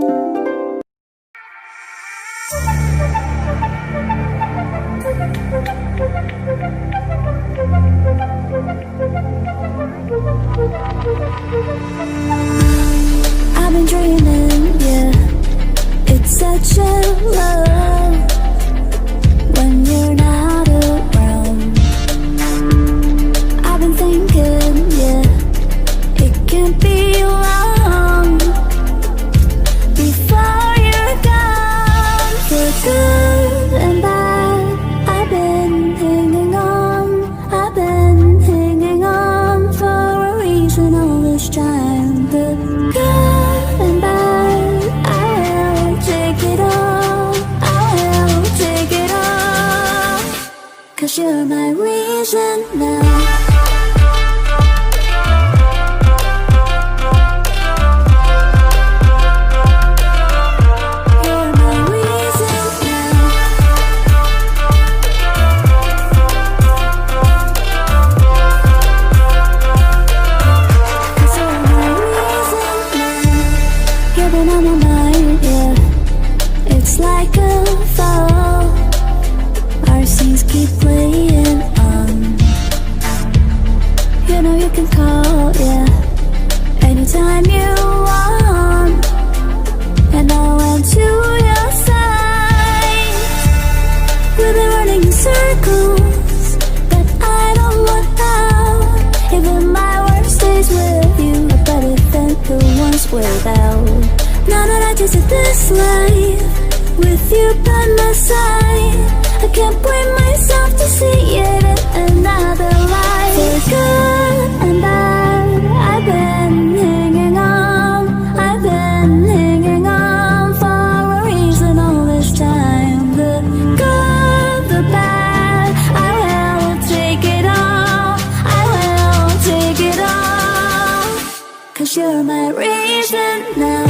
I've been dreaming, yeah. It's such a love when you're not around. I've been thinking, yeah, it can't be long before you're gone. For good and bad, I've been hanging on. I've been hanging on for a reason all this time. The good and bad, I will take it all. I will take it all. 'Cause you're my reason now. On my mind, yeah. It's like a fall. Our scenes keep playing on. You know you can call, yeah, anytime you want. And I went to your side. We've been running in circles, but I don't want out. Even my worst days with you are better than the ones without. Now that I tasted this life with you by my side, I can't bring myself to see it in another life. For good and bad, I've been hanging on. I've been hanging on for a reason all this time. The good, the bad, I will take it all. I will take it all. 'Cause you're my reason now.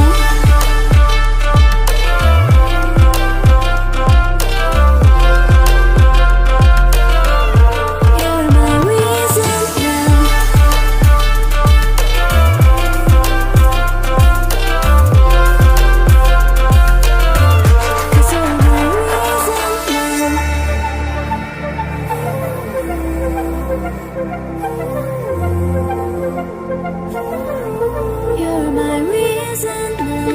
You're my reason now.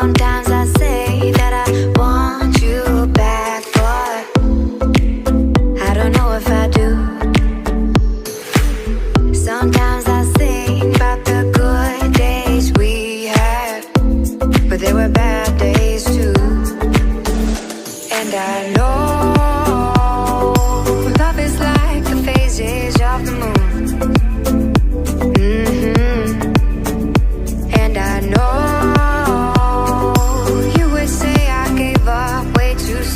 Sometimes I say that I want you back, but I don't know if I do. Sometimes I think about the good days we had, but they were bad days